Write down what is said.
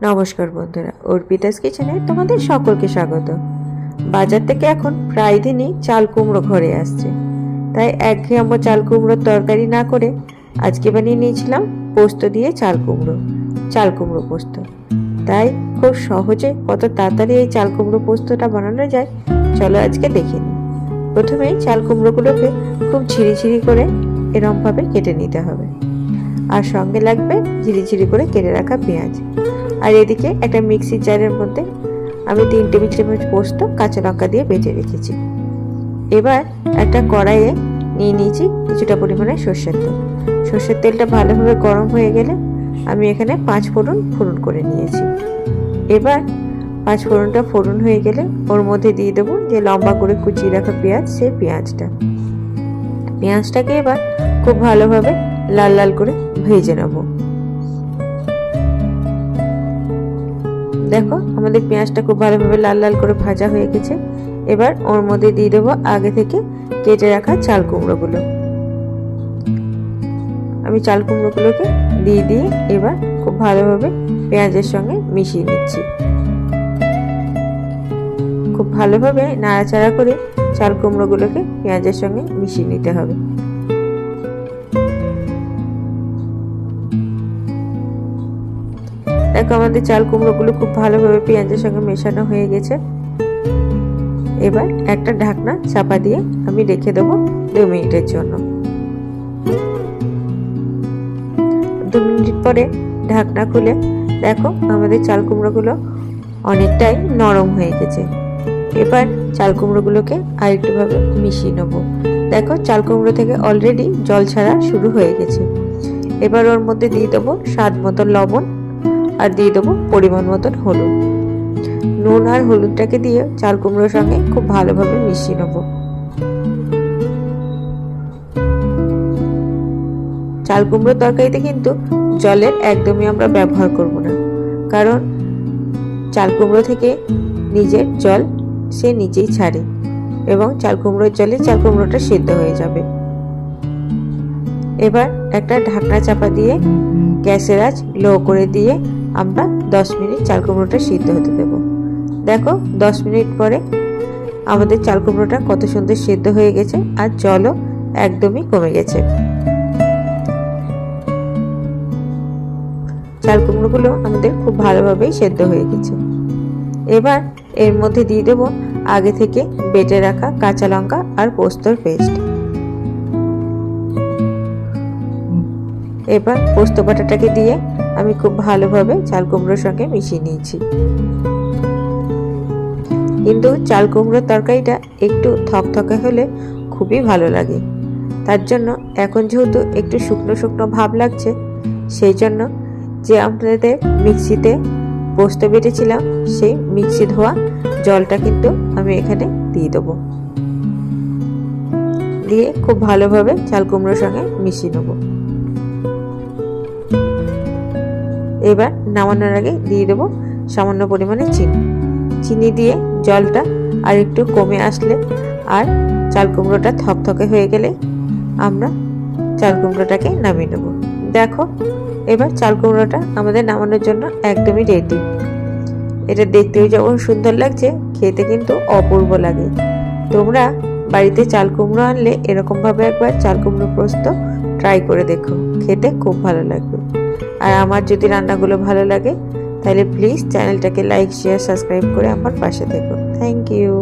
নমস্কার বন্ধুরা, অর্পিতাস কিচেনে তোমাদের সকলকে স্বাগত। বাজার থেকে এখন প্রায় দিনই চাল কুমড়ো ঘরে আসছে, তাই একঘেয়েমি চাল কুমড়োর তরকারি না করে আজকে বানিয়ে নিয়েছিলাম পোস্ত দিয়ে চাল কুমড়ো পোস্ত। তাই খুব সহজে কত তাড়াতাড়ি এই চাল কুমড়ো পোস্তটা বানানো যায় চলো আজকে দেখে নিই। প্রথমে চাল কুমড়োগুলোকে খুব ঝিরিঝিরি করে এরমভাবে কেটে নিতে হবে, আর সঙ্গে লাগবে ঝিরিঝিরি করে কেটে রাখা পেঁয়াজ। আর এদিকে একটা মিক্সির জারের মধ্যে আমি 3 টেবিল চামচ পোস্ত কাঁচা লঙ্কা দিয়ে বেটে রেখেছি। এবার একটা কড়াইয়ে নিয়ে নিয়েছি কিছুটা পরিমাণে সর্ষের তেল। সর্ষের তেলটা ভালোভাবে গরম হয়ে গেলে আমি এখানে 5 ফোড়ন করে নিয়েছি। এবার 5 ফোড়নটা ফোড়ন হয়ে গেলে ওর মধ্যে দিয়ে দেবো যে লম্বা করে কুচিয়ে রাখা পেঁয়াজ, সেই পেঁয়াজটাকে এবার খুব ভালোভাবে লাল লাল করে ভেজে নেব। দেখো আমাদের পেঁয়াজটা খুব ভালোভাবে লাল লাল করে ভাজা হয়ে গেছে। এবার ওর মধ্যে দিয়ে দেবো আগে থেকে কেটে রাখা চাল কুমড়োগুলো। আমি চাল কুমড়োগুলোকে দিয়ে এবার খুব ভালোভাবে পেঁয়াজের সঙ্গে মিশিয়ে নিচ্ছি। খুব ভালোভাবে নাড়াচাড়া করে চাল কুমড়োগুলোকে পেঁয়াজের সঙ্গে মিশিয়ে নিতে হবে। দেখো আমাদের চাল কুমড়োগুলো খুব ভালোভাবে পেঁয়াজের সঙ্গে মেশানো হয়ে গেছে। এবার একটা ঢাকনা চাপা দিয়ে আমি রেখে দেবো 2 মিনিটের জন্য। 2 মিনিট পরে ঢাকনা খুলে দেখো আমাদের চাল কুমড়োগুলো অনেকটাই নরম হয়ে গেছে। এবার চাল কুমড়োগুলোকে আরেকটুভাবে মিশিয়ে নেবো। দেখো চাল কুমড়ো থেকে অলরেডি জল ছাড়া শুরু হয়ে গেছে। এবার ওর মধ্যে দিয়ে দেবো স্বাদ মতো লবণ, আর দিয়ে দেবো পরিমাণ মতন হলুদ। নুন আর হলুদটাকে দিয়ে চাল কুমড়োর সঙ্গে খুব ভালোভাবে মিশিয়ে নেব। চাল কুমড়োর তরকারিতে কিন্তু জলের একদমই আমরা ব্যবহার করব না, কারণ চাল কুমড়ো থেকে নিজের জল সে নিজেই ছাড়ে এবং চাল কুমড়োর জলে চাল কুমড়োটা সিদ্ধ হয়ে যাবে। এবার একটা ঢাকনা চাপা দিয়ে গ্যাসের আঁচ লো করে দিয়ে আমরা 10 মিনিট চাল কুমড়োটা সিদ্ধ হতে দেব। দেখো 10 মিনিট পরে আমাদের চাল কুমড়োটা কত সুন্দর সিদ্ধ হয়ে গেছে, আর জলও একদমই কমে গেছে। চাল কুমড়োগুলো আমাদের খুব ভালোভাবেই সিদ্ধ হয়ে গেছে। এবার এর মধ্যে দিয়ে দেব আগে থেকে বেটে রাখা কাঁচা লঙ্কা আর পোস্তর পেস্ট। এবার পোস্ত বাটাটাকে দিয়ে আমি খুব ভালোভাবে চাল কুমড়োর সঙ্গে মিশিয়ে নিয়েছি। কিন্তু চাল কুমড়োর তরকারিটা একটু থকথকে হলে খুবই ভালো লাগে। তার জন্য এখন যেহেতু একটু শুকনো শুকনো ভাব লাগছে, সেই জন্য যে আপনাদের মিক্সিতে পোস্ত বেটেছিলাম সেই মিক্সি ধোয়া জলটা কিন্তু আমি এখানে দিয়ে দেবো। দিয়ে খুব ভালোভাবে চাল কুমড়োর সঙ্গে মিশিয়ে নেব। এবার নামানোর আগে দিয়ে দেবো সামান্য পরিমাণে চিনি দিয়ে জলটা আর একটু কমে আসলে আর চাল কুমড়োটা থকথকে হয়ে গেলে আমরা চাল কুমড়োটাকে নামিয়ে নেব। দেখো এবার চাল কুমড়োটা আমাদের নামানোর জন্য একদমই রেডি। এটা দেখতেও যেমন সুন্দর লাগছে, খেতে কিন্তু অপূর্ব লাগে। তোমরা বাড়িতে চাল কুমড়ো আনলে এরকমভাবে একবার চাল কুমড়ো পোস্ত ট্রাই করে দেখো, খেতে খুব ভালো লাগবে। আর আমার যদি রান্নাগুলো ভালো লাগে তাহলে প্লিজ চ্যানেলটাকে লাইক, শেয়ার, সাবস্ক্রাইব করে আমার পাশে থেকো। Thank you.